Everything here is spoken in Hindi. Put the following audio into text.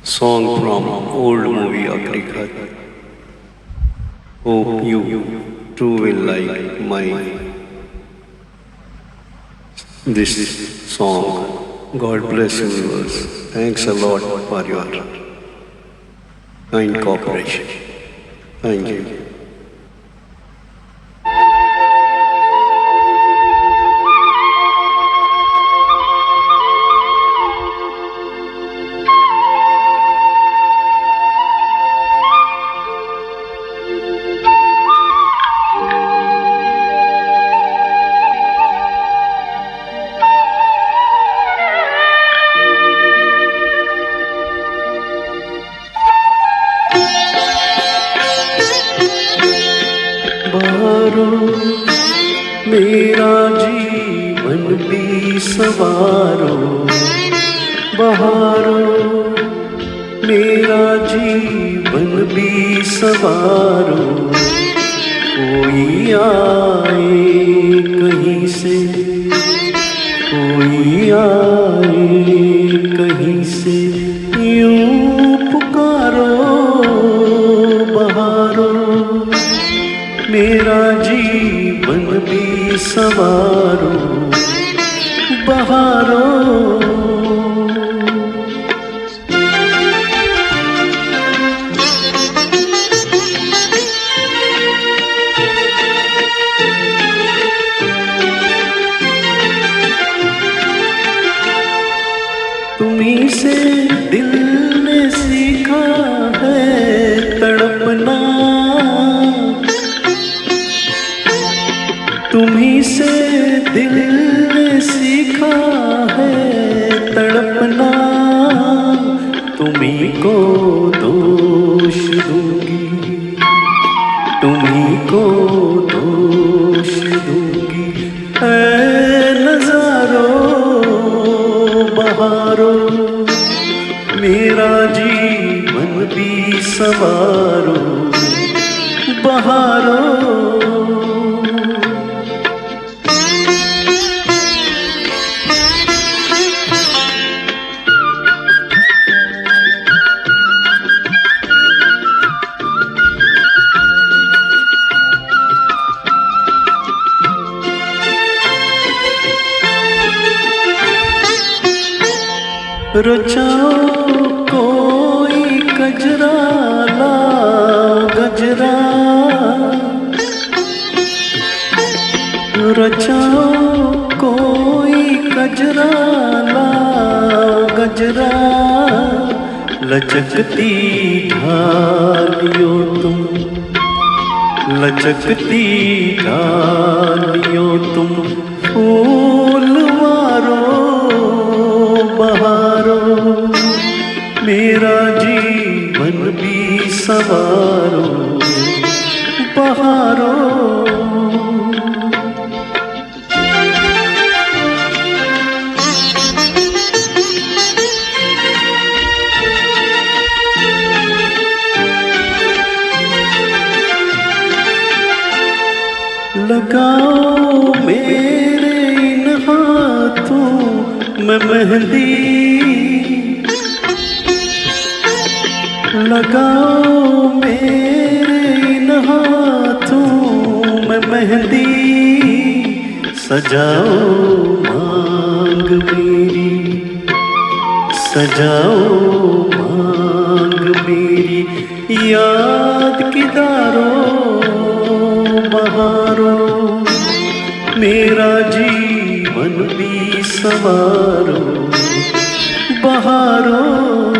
Song from old movie Akrikat. Hope you too will like my this song. God bless universe. Thanks a lot for your kind cooperation. Thank you. बहारो मेरा जीवन भी सवारो, बहारो मेरा जीवन भी सवारो। कोई आए कहीं से, कोई आए कहीं से, यूं पुकारो बहारो मेरा जीवन भी सवारो, बहारो। तुम्हीं से दिल ने सीखा है तड़पना, तुम्हीं से दिल ने सीखा है तड़पना। तुम्हीं को दोष दूंगी, तुम्हीं को दोष दूंगी। ऐ नजारो बहारो मेरा जीवन भी सवारो, बहारो। रचाओ कोई गजरा लाओ गजरा, रचाओ कोई गजरा लाओ गजरा। लचकती ढालियो तुम, लचकती ढालियो तुम, फूल मारो बहारो मेरा जीवन भी सवारो, बहारो। लगाओ मेरे इन हाथों में मेहंदी, लगाओ मेरे इन हाथों में मेहंदी। सजाओ मांग मेरी, सजाओ मांग मेरी, याद की दारो बहारो मेरा जीवन भी सवारो, बहारो।